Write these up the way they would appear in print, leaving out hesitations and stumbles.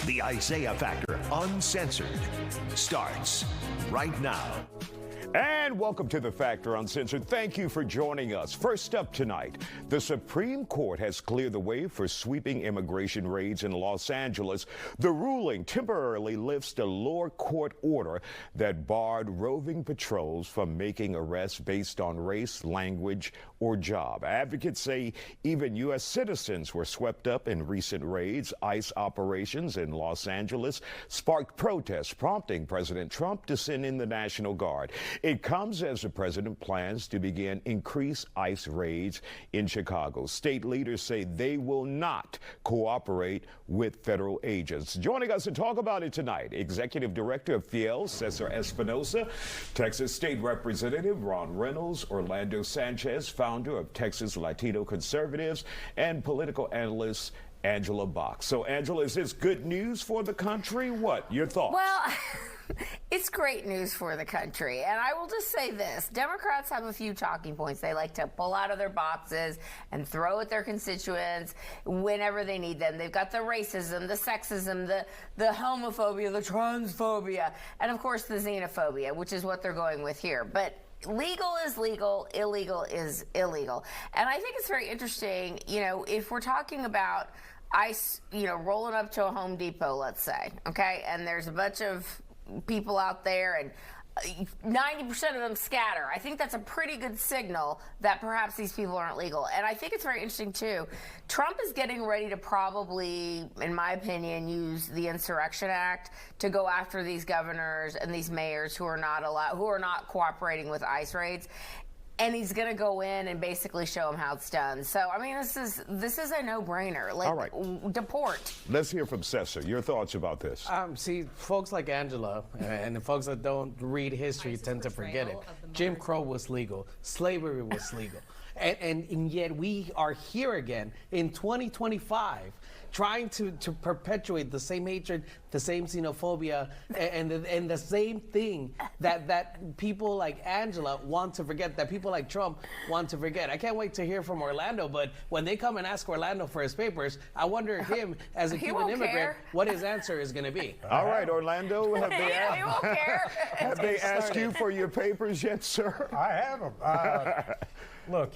The Isiah Factor Uncensored starts right now. And welcome to the Factor Uncensored. Thank you for joining us. First up tonight, the Supreme Court has cleared the way for sweeping immigration raids in Los Angeles. The ruling temporarily lifts the lower court order that barred roving patrols from making arrests based on race, language, or job. Advocates say even U.S. citizens were swept up in recent raids. ICE operations in Los Angeles sparked protests, prompting President Trump to send in the National Guard. It comes as the president plans to begin increased ICE raids in Chicago. State leaders say they will not cooperate with federal agents. Joining us to talk about it tonight, Executive Director of Fiel, Cesar Espinosa, Texas State Representative Ron Reynolds, Orlando Sanchez, founder of Texas Latino Conservatives, and political analyst Angela Bach. So, Angela, is this good news for the country? What? Your thoughts? Well, it's great news for the country. And I will just say this. Democrats have a few talking points they like to pull out of their boxes and throw at their constituents whenever they need them. They've got the racism, the sexism, the homophobia, the transphobia, and, of course, the xenophobia, which is what they're going with here. But legal is legal, illegal is illegal. And I think it's very interesting, if we're talking about ICE, rolling up to a Home Depot, let's say, okay, and there's a bunch of people out there and 90% of them scatter. I think that's a pretty good signal that perhaps these people aren't legal. And I think it's very interesting, too. Trump is getting ready to probably, in my opinion, use the Insurrection Act to go after these governors and these mayors who are not cooperating with ICE raids. And he's going to go in and basically show them how it's done. So, I mean, this is a no-brainer. All right. Deport. Let's hear from Cesar. Your thoughts about this? See, folks like Angela and the folks that don't read history tend to forget it. Jim Crow was legal. Slavery was legal. And yet we are here again in 2025 trying to perpetuate the same hatred, the same xenophobia, and the same thing that people like Angela want to forget, that people like Trump want to forget. I can't wait to hear from Orlando, but when they come and ask Orlando for his papers, I wonder him, as a Cuban immigrant, what his answer is going to be. All right, Orlando, have he won't care. Have they asked you for your papers yet, sir? I have them. Look,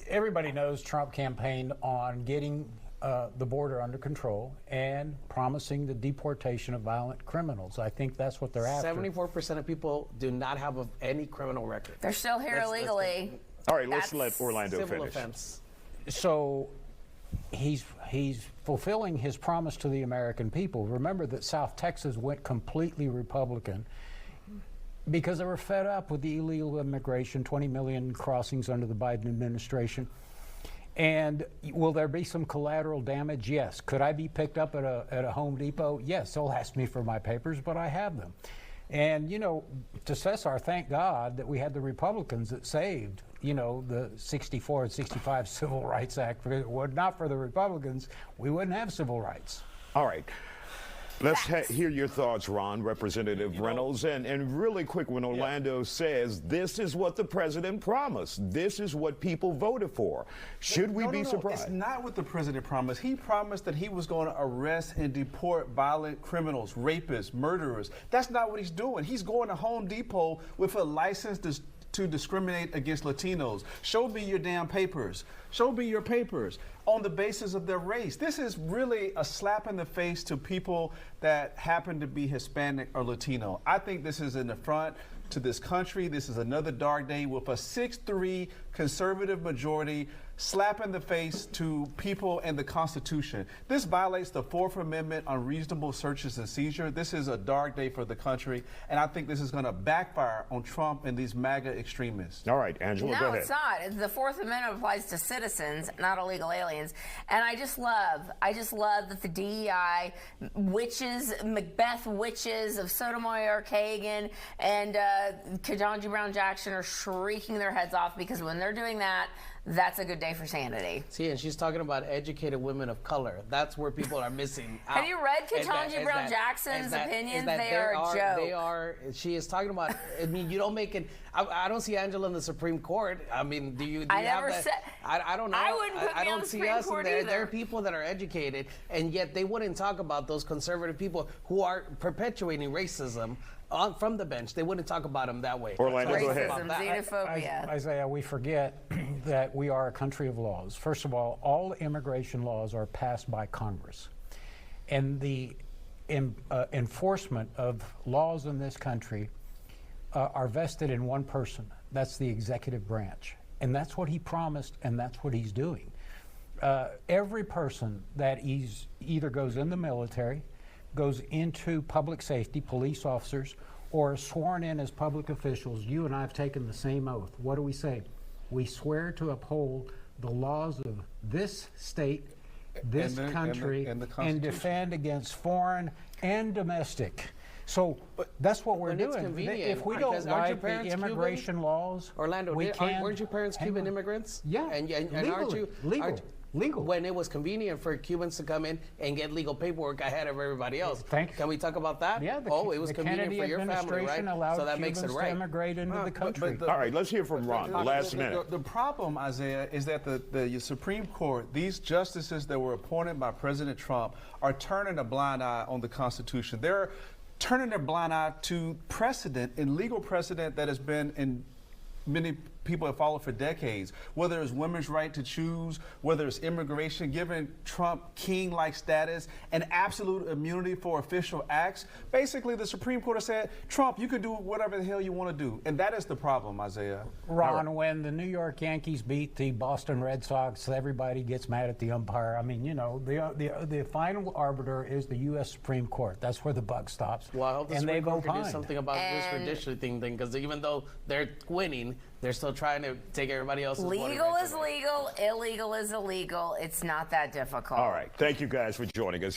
everybody knows Trump campaigned on getting the border under control and promising the deportation of violent criminals. I think that's what they're after. 74% of people do not have any criminal record. They're still here illegally. All right, let's let Orlando civil finish. Offense. So he's fulfilling his promise to the American people. Remember that South Texas went completely Republican because they were fed up with the illegal immigration, 20 million crossings under the Biden administration. And will there be some collateral damage? Yes. Could I be picked up at a Home Depot? Yes. They'll ask me for my papers, but I have them. And, to Cesar, thank God that we had the Republicans that saved, the 64 and 65 Civil Rights Act. If it were not for the Republicans, we wouldn't have civil rights. All right. Let's hear your thoughts, Ron, Representative Reynolds. And really quick, when Orlando says this is what the president promised, this is what people voted for, should we be surprised? It's not what the president promised. He promised that he was going to arrest and deport violent criminals, rapists, murderers. That's not what he's doing. He's going to Home Depot with a license to discriminate against Latinos. Show me your damn papers. Show me your papers on the basis of their race. This is really a slap in the face to people that happen to be Hispanic or Latino. I think this is an affront to this country. This is another dark day with a 6-3 conservative majority, slap in the face to people and the Constitution. This violates the Fourth Amendment on reasonable searches and seizure. This is a dark day for the country, and I think this is going to backfire on Trump and these MAGA extremists. All right, Angela, go ahead. No, it's not. The Fourth Amendment applies to citizens, not illegal aliens. And I just love that the DEI witches, Macbeth witches of Sotomayor, Kagan, and Ketanji Brown Jackson are shrieking their heads off, because when they're doing that, that's a good day for sanity. See, and she's talking about educated women of color. That's where people are missing out. Have you read Ketanji Brown Jackson's opinions? They are a joke. They are. She is talking about. I mean, you don't make it. I don't see Angela in the Supreme Court. I mean, do you? I never said. I don't know. I wouldn't put me don't on the see Supreme us Court in there. either. There are people that are educated, and yet they wouldn't talk about those conservative people who are perpetuating racism from the bench. They wouldn't talk about them that way. Orlando, go ahead. Racism, xenophobia. Isaiah, we forget that we are a country of laws. First of all immigration laws are passed by Congress. And the enforcement of laws in this country are vested in one person. That's the executive branch. And that's what he promised, and that's what he's doing. Every person that either goes in the military, goes into public safety, police officers, or sworn in as public officials, you and I have taken the same oath. What do we say? We swear to uphold the laws of this state, this country, and defend against foreign and domestic. So that's what we're doing. If we don't like the immigration laws, Orlando, weren't your parents Cuban immigrants? Yeah, and aren't you legal? When it was convenient for Cubans to come in and get legal paperwork ahead of everybody else. Can we talk about that? Yeah. It was the convenient Kennedy for your family, right? Allowed so that Cubans makes it right. to immigrate into the country. All right, let's hear from Ron. Last minute. The problem, Isaiah, is that the Supreme Court, these justices that were appointed by President Trump, are turning a blind eye on the Constitution. They're turning their blind eye to precedent and legal precedent that has been in many people have followed for decades, whether it's women's right to choose, whether it's immigration, giving Trump king-like status and absolute immunity for official acts. Basically, the Supreme Court has said, Trump, you can do whatever the hell you want to do. And that is the problem, Isaiah. Ron, when the New York Yankees beat the Boston Red Sox, everybody gets mad at the umpire. I mean, you know, the final arbiter is the U.S. Supreme Court. That's where the buck stops. Well, I hope the Supreme Court can do something about this redistricting thing, because even though they're winning, they're still trying to take everybody else's legal is legal, illegal is illegal. It's not that difficult. All right. Thank you guys for joining us.